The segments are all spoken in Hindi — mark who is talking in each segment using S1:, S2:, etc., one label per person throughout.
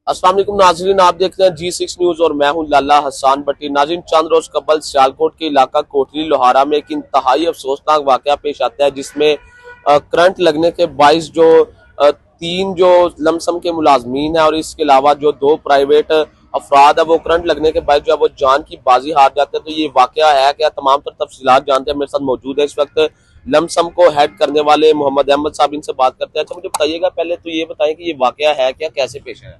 S1: अस्सलाम वालेकुम नाजरीन, आप देख रहे हैं G6 न्यूज और मैं हूं लाला हसन भट्टी। नाजरीन, चंद रोज कबल सियालकोट के इलाका कोटली लोहारा में एक इंतहाई अफसोसनाक वाकया पेश आता है, जिसमें करंट लगने के बाइस जो तीन जो लमसम के मुलाजमीन है और इसके अलावा जो दो प्राइवेट अफराद है वो करंट लगने के बाद जो है वो जान की बाजी हार जाते हैं। तो ये वाकया है क्या, तमाम तर तफसीलात जानते हैं। मेरे साथ मौजूद है इस वक्त लमसम को हेड करने वाले मोहम्मद अहमद साहब, इनसे बात करते हैं। अच्छा, मुझे बताइएगा, पहले तो ये बताएं कि ये वाकया है क्या, कैसे पेश आया?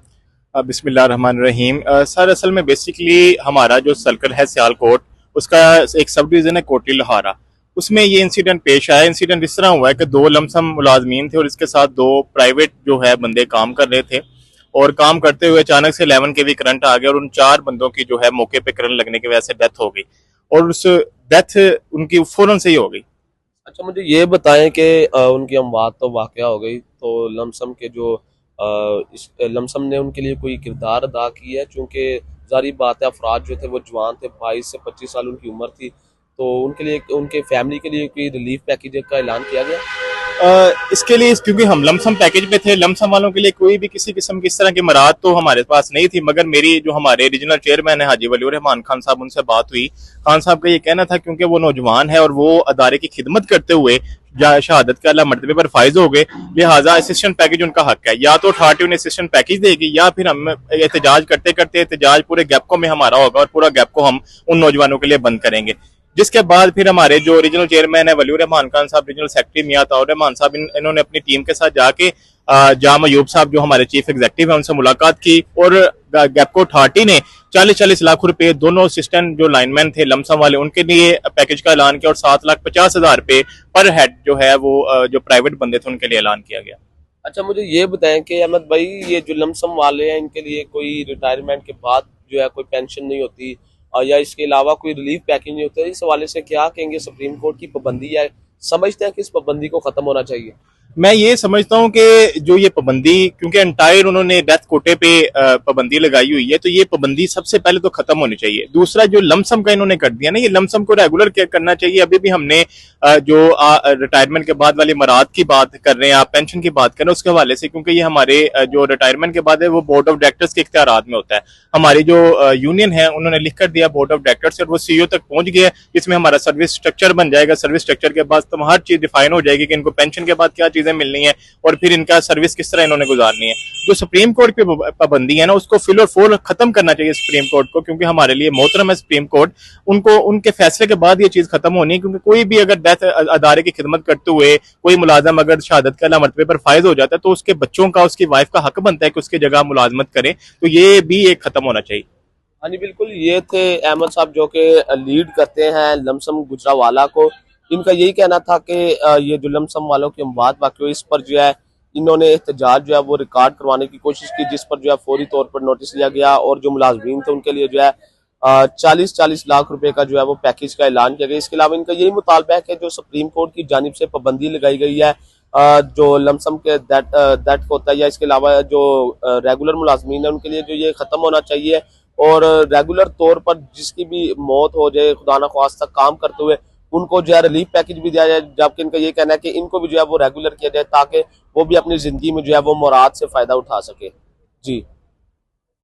S2: बिस्मिल्लाहिर्रहमानिर्रहीम। सर, असल में बेसिकली हमारा जो सर्कल है सियालकोट, उसका एक सब डिवीजन है कोटली लोहारा। उसमें ये इंसिडेंट पेश आया। इंसिडेंट इस तरह हुआ है कि दो लमसम मुलाजमीन थे और इसके साथ दो प्राइवेट जो है बंदे काम कर रहे थे, और काम करते हुए अचानक से 11 के भी करंट आ गया और उन चार बंदों की जो है मौके पे करंट लगने की वजह से डेथ हो गई, और उस डेथ उनकी फौरन से ही हो गई।
S1: अच्छा, मुझे ये बताएं कि उनकी अमवात तो वाकया हो गई, तो लमसम के जो इस लमसम ने उनके लिए कोई किरदार अदा किया है? चूंकि जारी बात है, अफराद जो थे वो जवान थे, 22 से 25 साल उनकी उम्र थी, तो उनके लिए, उनके फैमिली के लिए कोई रिलीफ पैकेज का ऐलान किया गया?
S2: इसके लिए क्योंकि हम लमसम पैकेज पे थे, लमसम वालों के लिए कोई भी किसी किस्म की इस तरह की मराद तो हमारे पास नहीं थी, मगर मेरी जो हमारे रीजनल चेयरमैन है हाजी वलीउर रहमान खान साहब, उनसे बात हुई। खान साहब का ये कहना था क्योंकि वो नौजवान है और वो अदारे की खिदमत करते हुए शहादत के अला मरतबे पर फायज हो गए, लिहाजा असिस्टेंट पैकेज उनका हक है। या तो अथॉरिटी उन्हें असिस्टेंट पैकेज देगी या फिर हम एहतजाज करते करते एहतजाज पूरे गैपको में हमारा होगा और पूरा गैपको हम उन नौजवानों के लिए बंद करेंगे। जिसके बाद फिर हमारे जो रीजनल चेयरमैन है वलीउर रहमान खान साहब, रीजनल सेक्रेटरी मियां ताउर रहमान साहब, इन्होंने अपनी टीम के साथ जाके जाम अयूब साहब जो हमारे चीफ एग्जीक्यूटिव है उनसे मुलाकात की, और गैपको अथॉरिटी ने 40-40 लाख रुपए दोनों असिस्टेंट जो लाइनमैन थे लमसम वाले उनके लिए पैकेज का ऐलान किया, और 7,50,000 रुपए पर हेड जो है वो जो प्राइवेट बंदे थे उनके लिए ऐलान किया गया।
S1: अच्छा, मुझे ये बताएं कि अहमद भाई, ये जो लमसम वाले हैं इनके लिए कोई रिटायरमेंट के बाद जो है कोई पेंशन नहीं होती, और या इसके अलावा कोई रिलीफ पैकेज नहीं होता, इस हवाले से क्या कहेंगे? सुप्रीम कोर्ट की पाबंदी है, समझते हैं कि इस पाबंदी को खत्म होना चाहिए?
S2: मैं ये समझता हूं कि जो ये पाबंदी, क्योंकि एंटायर उन्होंने डेथ कोटे पे पाबंदी लगाई हुई है, तो ये पाबंदी सबसे पहले तो खत्म होनी चाहिए। दूसरा, जो लमसम का इन्होंने कर दिया ना, ये लमसम को रेगुलर करना चाहिए। अभी भी हमने जो रिटायरमेंट के बाद वाली मराद की बात कर रहे हैं, आप पेंशन की बात कर रहे हैं, उसके हवाले से, क्योंकि ये हमारे जो रिटायरमेंट के बाद है वो बोर्ड ऑफ डायरेक्टर्स के इख्तियारात में होता है। हमारी जो यूनियन है उन्होंने लिख कर दिया बोर्ड ऑफ डायरेक्टर्स, और वो सीईओ तक पहुंच गया, जिसमें हमारा सर्विस स्ट्रक्चर बन जाएगा। सर्विस स्ट्रक्चर के बाद तो हर चीज डिफाइन हो जाएगी कि इनको पेंशन के बाद क्या चीजें मिलनी है और फिर इनका सर्विस किस तरह इन्होंने गुजारनी है। जो सुप्रीम कोर्ट की पाबंदी है ना, उसको फिल और फोल खत्म करना चाहिए सुप्रीम कोर्ट को, क्योंकि हमारे लिए मोहतरम है सुप्रीम कोर्ट। उनको उनके फैसले के बाद ये चीज खत्म होनी है, क्योंकि कोई भी अगर डेथ अदारे की खिदमत करते हुए कोई मुलाजम अगर शहादत के अला मरतबे पर फायज हो जाता है, तो उसके बच्चों का, उसकी वाइफ का हक बनता है कि उसकी जगह मुलाजमत करें। तो ये भी एक खत्म होना चाहिए।
S1: हाँ जी, बिल्कुल। ये थे अहमद साहब जो कि लीड करते हैं लमसम गुजरावाला को। इनका यही कहना था कि ये जो लमसम वालों की अमवात वाक़ई हुई, इस पर जो है इन्होंने एहतजाज जो है वो रिकॉर्ड करवाने की कोशिश की, जिस पर जो है फौरी तौर पर नोटिस लिया गया, और जो मुलाजमीन थे उनके लिए जो है 40-40 लाख रुपए का जो है वो पैकेज का ऐलान किया गया। इसके अलावा इनका यही मुतालबा है कि जो सुप्रीम कोर्ट की जानिब से पाबंदी लगाई गई है जो लमसम के दैट होता है, या इसके अलावा जो रेगुलर मुलाजमीन है उनके लिए जो ये खत्म होना चाहिए, और रेगुलर तौर पर जिसकी भी मौत हो जाए खुदा न ख्वास्ता काम करते हुए, उनको जो है रिलीफ पैकेज भी दिया जाए। जबकि इनका ये कहना है कि इनको भी जो है वो रेगुलर किया जाए, ताकि वो भी अपनी जिंदगी में जो है वो मुराद से फायदा उठा सके। जी।